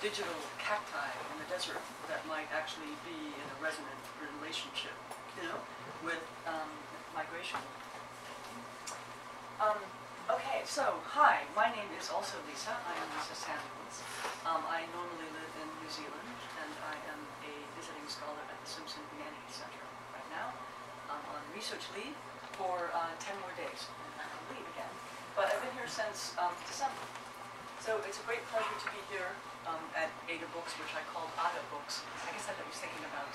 digital cacti in the desert that might actually be in a resonant relationship, with migration. Okay, so hi, my name is also Lisa. I am Lisa Samuels. I normally live in New Zealand, and I am a visiting scholar at the Simpson Biennials Center right now. I'm on research leave for 10 more days, and then I'll leave again. But I've been here since December. So it's a great pleasure to be here at Ada Books, which I called Ada Books. I guess I was thinking about,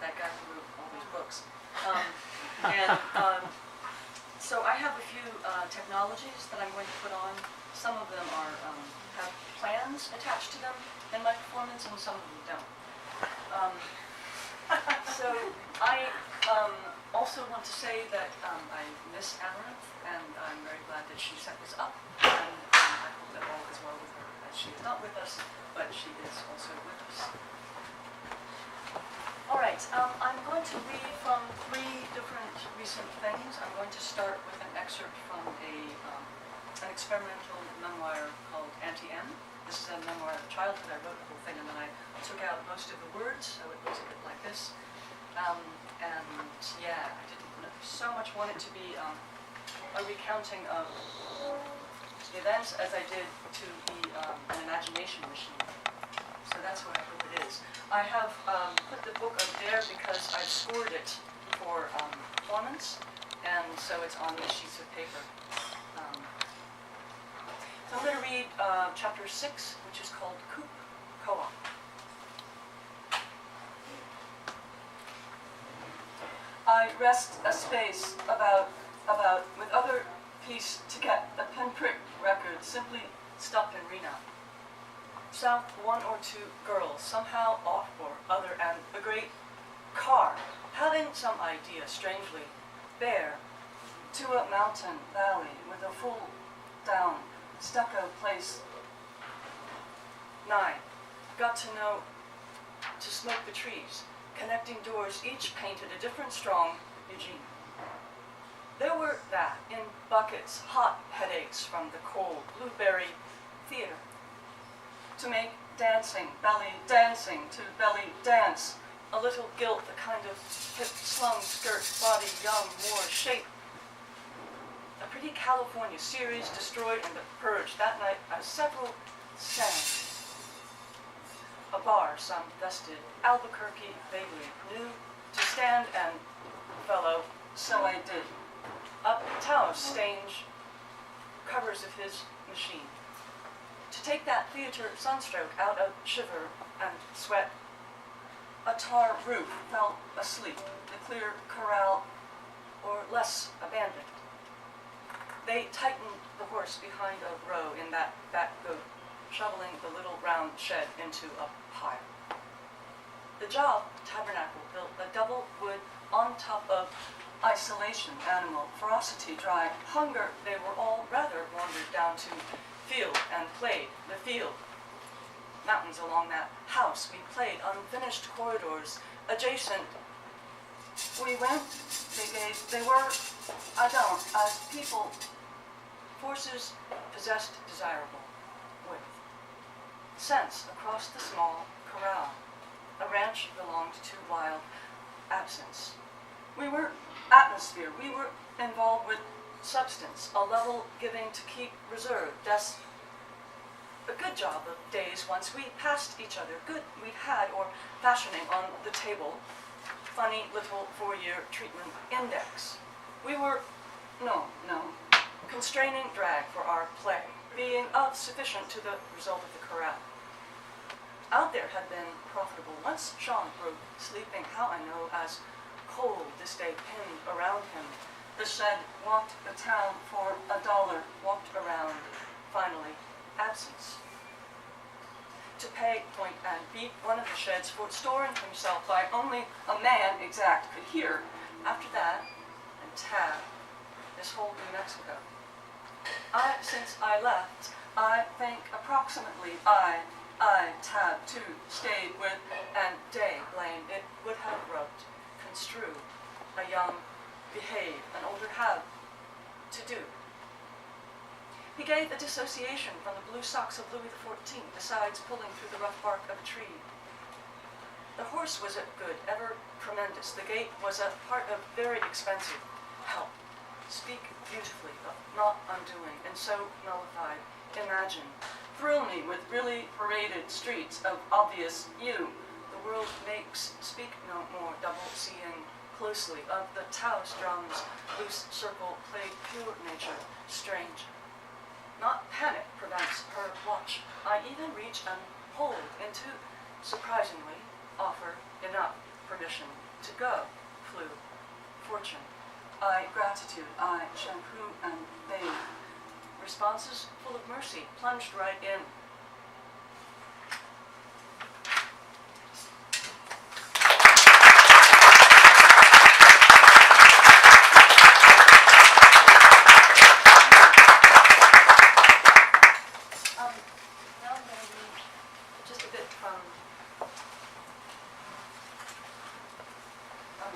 that guy who wrote all these books. So I have a few technologies that I'm going to put on. Some of them have plans attached to them in my performance, and some of them don't. So I also want to say that I miss Amaranth, and I'm very glad that she set this up. And I hope that all is well with her, as she is not with us, but she is also with us. All right, I'm going to read from 3 different recent things. I'm going to start with an excerpt from an experimental memoir called Anti-M. This is a memoir of childhood. I wrote the whole thing, and then I took out most of the words, so it looks a bit like this. I didn't so much want it to be a recounting of the events as I did to be an imagination machine. So that's what I hope it is. I have put the book up there because I've scored it for performance, and so it's on these sheets of paper. So I'm going to read chapter 6, which is called Coop Co-op. I rest a space about with other piece to get a pinprick record simply stuck in Rena. South 1 or 2 girls, somehow off or other, and a great car, having some idea, strangely, bare, to a mountain valley with a full down stucco place. 9. Got to know to smoke the trees, connecting doors, each painted a different strong Eugene. There were that, in buckets, hot headaches from the cold blueberry theater. To make dancing, belly dancing, to belly dance, a little gilt, the kind of hip-slung skirt, body young, more shape. A pretty California series destroyed in the purge that night as several sang. A bar, some vested Albuquerque vaguely knew to stand and fellow, so I did. Up Taos stage covers of his machine. To take that theater sunstroke out of shiver and sweat. A tar roof fell asleep, the clear corral, or less abandoned. They tightened the horse behind a row in that back goat, shoveling the little round shed into a pile. The job tabernacle built a double wood on top of isolation, animal, ferocity, dry, hunger. They were all rather wandered down to field and played the field. Mountains along that house, we played unfinished corridors adjacent. We went, they were, as people, forces possessed desirable with. Sense across the small corral. A ranch belonged to wild absence. We were atmosphere. We were involved with substance, a level giving to keep reserved. That's a good job of days once we passed each other. Good we've had, or fashioning on the table. Funny little 4-year treatment index. We were, no, constraining drag for our play, being of sufficient to the result of the corral. Out there had been profitable. Once Sean broke sleeping, how I know, as cold this day pinned around him. The shed walked the town for $1, walked around, finally, absence. To pay, point, and beat one of the sheds for storing himself by only a man exact could hear. After that, and tab, this whole New Mexico. Since I left, I think approximately I tab too, stayed with, and day blame it would have wrote, construe, a young behave, an older have to do. He gave a dissociation from the blue socks of Louis XIV, besides pulling through the rough bark of a tree. The horse was good, ever tremendous. The gait was a part of very expensive help. Speak beautifully of not undoing, and so nullified. Imagine. Thrill me with really paraded streets of obvious you. The world makes, speak no more, double-seeing closely of the Taoist drums, loose circle, play pure nature, strange. Not panic prevents her watch. I even reach and hold into, surprisingly, offer enough permission to go, flew, fortune. I gratitude, I shampoo and bathe. Responses full of mercy, plunged right in. Now I'm going to read just a bit from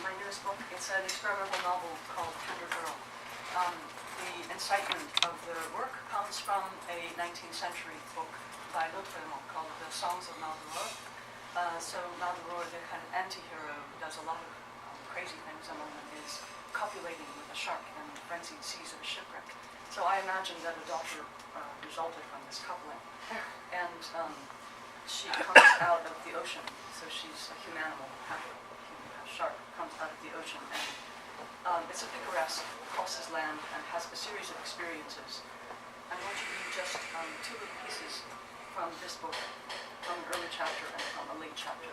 my newest book. It's an experimental novel called Tender Girl. The incitement of the work comes from a 19th century book by Bothell called The Songs of Maldoror. So Maldoror, the kind of anti-hero who does a lot of crazy things, among them is copulating with a shark in the frenzied seas of a shipwreck. So I imagine that a daughter resulted from this coupling. And she comes out of the ocean, so she's a humanimal, a shark comes out of the ocean, and it's a picaresque, crosses land, and has a series of experiences. I'm going to read just two little pieces from this book, from an early chapter and from a late chapter.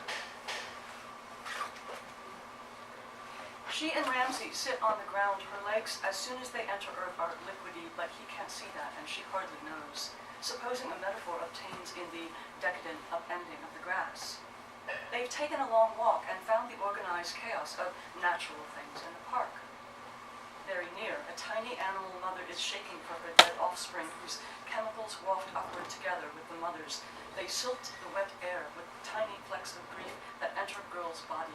She and Ramsay sit on the ground. Her legs, as soon as they enter earth, are liquidy, but he can't see that, and she hardly knows. Supposing a metaphor obtains in the decadent upending of the grass. They've taken a long walk and found the organized chaos of natural things in the park. Very near, a tiny animal mother is shaking for her dead offspring, whose chemicals waft upward together with the mother's. They silt the wet air with tiny flecks of grief that enter girl's body.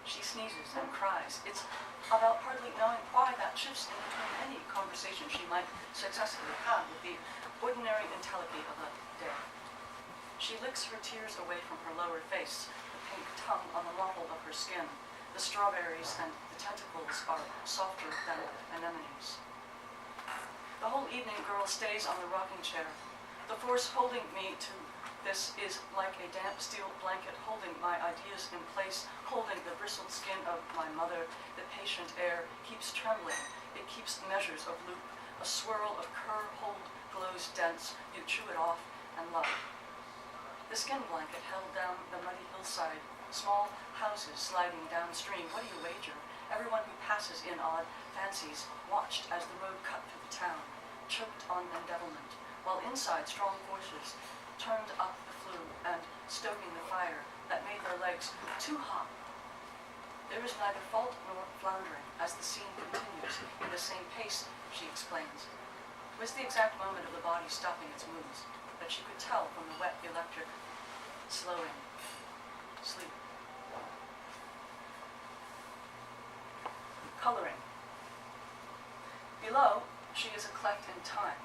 She sneezes and cries. It's about hardly knowing why that shifts in between any conversation she might successfully have with the ordinary entelechy of a day. She licks her tears away from her lower face, the pink tongue on the ruffle of her skin. The strawberries and the tentacles are softer than anemones. The whole evening girl stays on the rocking chair. The force holding me to this is like a damp steel blanket holding my ideas in place, holding the bristled skin of my mother. The patient air keeps trembling. It keeps measures of loop. A swirl of cur hold glows dense. You chew it off and love. The skin blanket held down the muddy hillside. Small houses sliding downstream. What do you wager? Everyone who passes in odd fancies watched as the road cut through the town, choked on endevilment, while inside strong forces turned up the flue and stoking the fire that made their legs too hot. There is neither fault nor floundering as the scene continues in the same pace, she explains. It was the exact moment of the body stopping its moves, but she could tell from the wet electric slowing. Sleep. Coloring. Below, she is a cleft in time.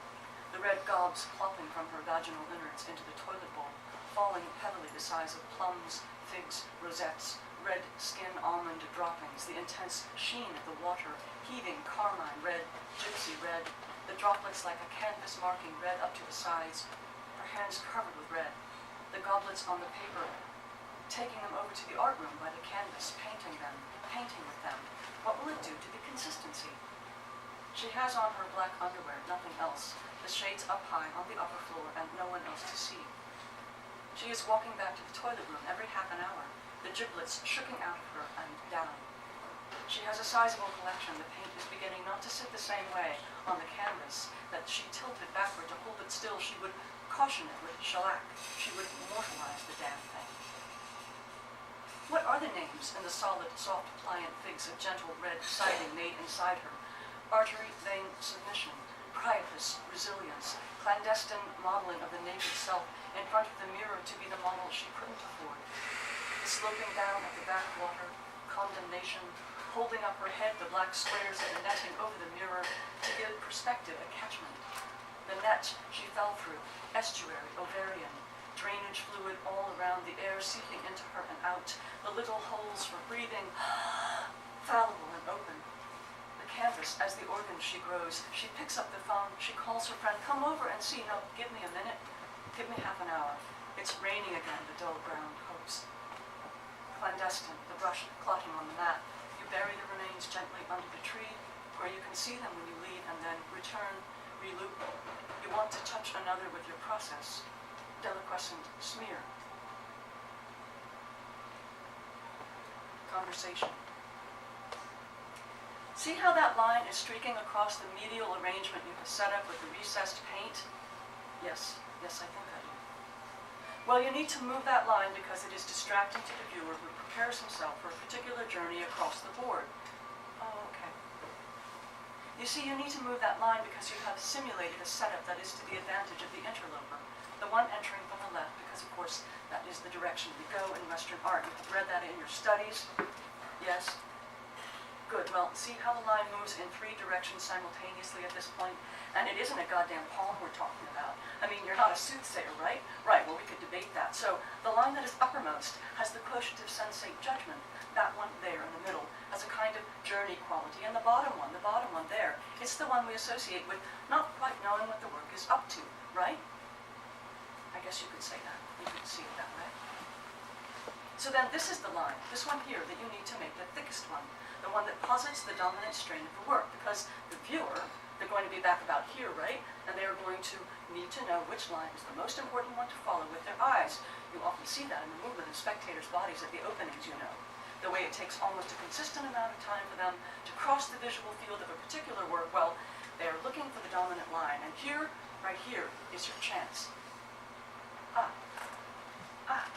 The red gobs plopping from her vaginal innards into the toilet bowl, falling heavily the size of plums, figs, rosettes, red skin almond droppings, the intense sheen of the water, heaving carmine red, gypsy red, the droplets like a canvas marking red up to the sides, her hands covered with red, the goblets on the paper, taking them over to the art room by the canvas, painting with them. What will it do to the consistency? She has on her black underwear, nothing else, the shades up high on the upper floor and no one else to see. She is walking back to the toilet room every half an hour, the giblets shooking out of her and down. She has a sizable collection. The paint is beginning not to sit the same way on the canvas, that she tilted backward to hold it still. She would caution it with shellac. She would mortalize the damn thing. What are the names in the solid, soft, pliant figs of gentle red siding made inside her? Artery, vein, submission, Priapus, resilience, clandestine modeling of the naked self in front of the mirror to be the model she couldn't afford. The sloping down of the backwater, condemnation, holding up her head the black squares of the netting over the mirror to give perspective a catchment. The net she fell through, estuary, ovarian, drainage fluid all around, the air seeping into her and out, the little holes for breathing, fallible and open. The canvas, as the organ she grows, she picks up the phone, she calls her friend, come over and see, no, give me a minute, give me half an hour. It's raining again, the dull ground hopes. Clandestine, the brush clotting on the mat. You bury the remains gently under the tree, where you can see them when you leave and then return, reloop. You want to touch another with your process. Deliquescent smear. Conversation. See how that line is streaking across the medial arrangement you have set up with the recessed paint? Yes, yes, I think I do. Well, you need to move that line because it is distracting to the viewer who prepares himself for a particular journey across the board. Oh, okay. You see, you need to move that line because you have simulated a setup that is to the advantage of the interloper, the one entering from the left, because of course that is the direction we go in Western art. You have read that in your studies. Yes? Good. Well, see how the line moves in 3 directions simultaneously at this point? And it isn't a goddamn palm we're talking about. I mean, you're not a soothsayer, right? Right, well, we could debate that. So the line that is uppermost has the quotient of sensate judgment, that one there in the middle, as a kind of journey quality. And the bottom one there, it's the one we associate with not quite knowing what the work is up to, right? I guess you could say that. You could see it that way. So then this is the line, this one here, that you need to make the thickest one, the one that posits the dominant strain of the work, because the viewer, they're going to be back about here, right? And they're going to need to know which line is the most important one to follow with their eyes. You often see that in the movement of spectators' bodies at the openings, you know. The way it takes almost a consistent amount of time for them to cross the visual field of a particular work, well, they are looking for the dominant line. And here, right here, is your chance. Ah. Ah.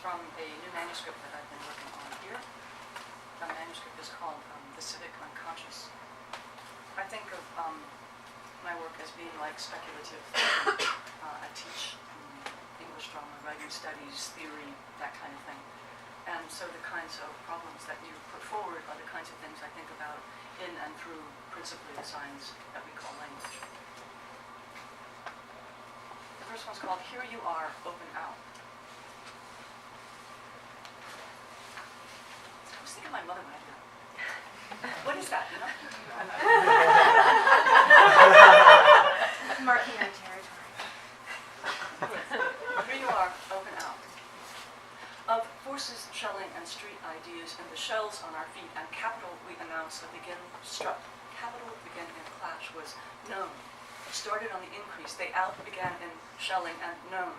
From a new manuscript that I've been working on here. The manuscript is called The Civic Unconscious. I think of my work as being like speculative theater. I teach English drama, writing studies, theory, that kind of thing. And so the kinds of problems that you put forward are the kinds of things I think about in and through principally the science that we call language. The first one's called Here You Are, Open Out. I was thinking of my mother when I did that. What is that, you know? Marking our territory. Here you are, open out. Of forces, shelling, and street ideas, and the shells on our feet, and capital we announce that begin struck. Capital begin in clash was known. Started on the increase, they out began in shelling and known.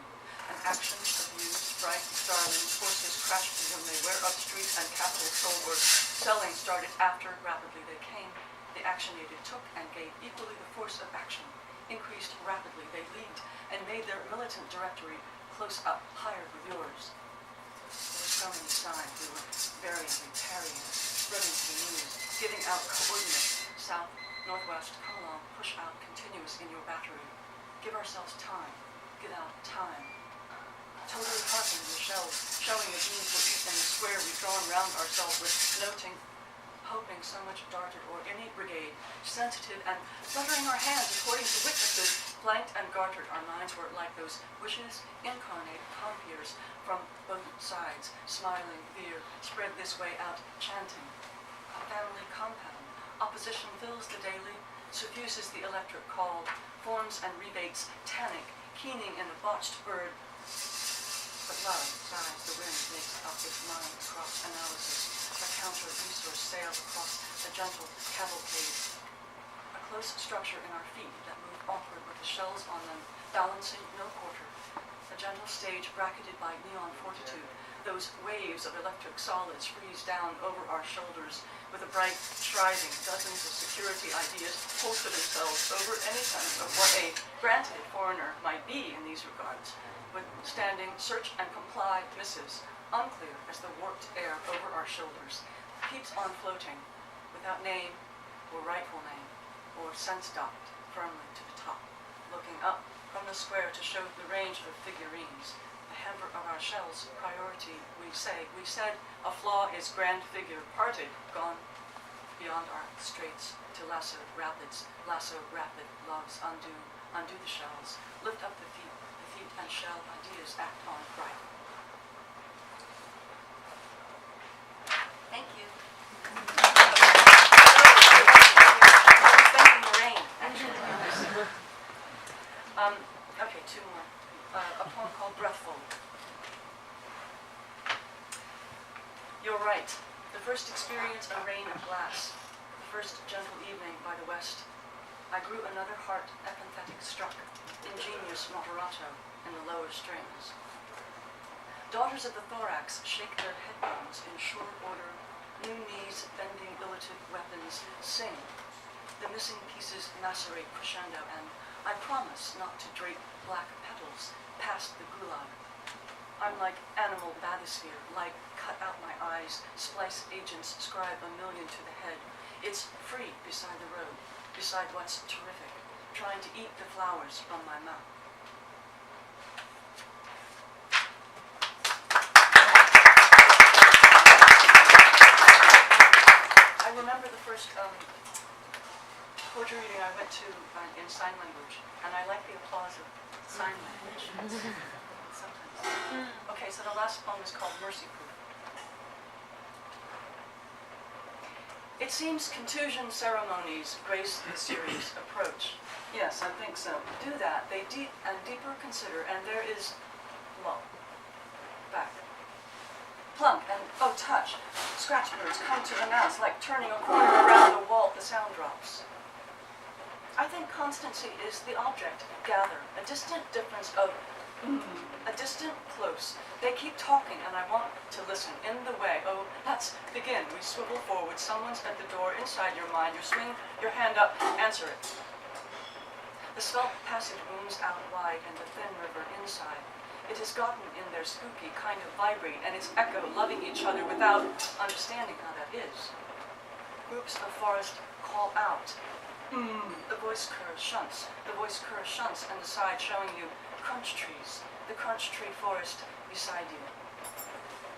An action abused, bright, starling, forces crashed to them, they wear up street and capital sold, or selling started after, rapidly they came. The action needed took and gave equally the force of action. Increased rapidly, they leagued, and made their militant directory close up, higher reviewers. There were so many signs, we were variantly parrying, spreading the news, giving out coordinates, south, northwest, come along, push out, continuous in your battery. Give ourselves time, give out time. Totally harping the shells, showing the beams we're eating, the square we've drawn round ourselves with, noting, hoping so much darted or any brigade, sensitive and fluttering our hands according to witnesses, flanked and gartered. Our minds were like those wishes, incarnate compeers from both sides, smiling, veer, spread this way out, chanting. A family compound, opposition fills the daily, suffuses the electric call, forms and rebates, tannic, keening in a botched bird. But love, sighs, the wind makes up its mind across analysis. A counter-resource sails across a gentle cavalcade. A close structure in our feet that move awkward with the shells on them, balancing no quarter. A gentle stage bracketed by neon fortitude. Those waves of electric solids freeze down over our shoulders with a bright striving. Dozens of security ideas pull to themselves over any sense of what a granted foreigner might be in these regards. Withstanding search and comply missives, unclear as the warped air over our shoulders, keeps on floating, without name or rightful name, or sense docked firmly to the top, looking up from the square to show the range of figurines. The hamper of our shell's priority, we said a flaw is grand figure parted, gone beyond our straits to lasso rapids, lasso rapid loves, undo the shells, lift up the feet and shell ideas act on right. Thank you. Thanking the rain, actually. Okay, two more. A poem called Breathful. You're right. The first experience of rain and glass, the first gentle evening by the west, I grew another heart epenthetic struck, ingenious moderato in the lower strings. Daughters of the thorax shake their head bones in short order, new knees bending illative weapons sing. The missing pieces macerate crescendo, and I promise not to drape black petals past the gulag. I'm like animal bathysphere, like cut out my eyes, splice agents scribe a million to the head. It's free beside the road, beside what's terrific, trying to eat the flowers from my mouth. I remember the first poetry reading I went to in sign language, and I like the applause of sign language. Sometimes. Okay, so the last poem is called Mercy Proof. It seems contusion ceremonies grace the serious approach. Yes, I think so. Do that. They deep and deeper consider, and there is lull. Back. Plunk and oh, touch. Scratch birds come to announce, like turning a corner around a wall, the sound drops. I think constancy is the object. Gather. A distant difference of a distant close. They keep talking and I want to listen. In the way, oh, let's begin. We swivel forward. Someone's at the door inside your mind. You swing your hand up, answer it. The svelte passage booms out wide and the thin river inside. It has gotten in their spooky kind of vibrate and its echo loving each other without understanding how that is. Groups of forest call out. The voice curve shunts. The voice curve shunts and the side showing you crunch trees, the crunch tree forest beside you.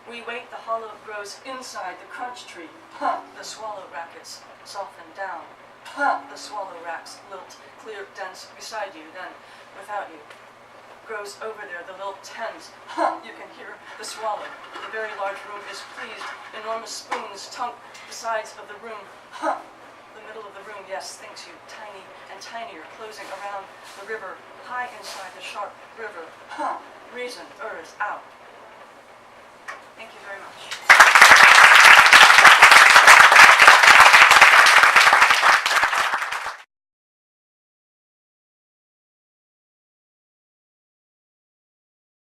We wait, the hollow grows inside the crunch tree. The swallow rackets soften down. The swallow racks lilt, clear, dense beside you, then, without you, grows over there, the lilt tends. You can hear the swallow. The very large room is pleased. Enormous spoons tunk the sides of the room. The middle of the room, yes, thinks you, tiny and tinier, closing around the river, high inside the sharp river. Reason errs out.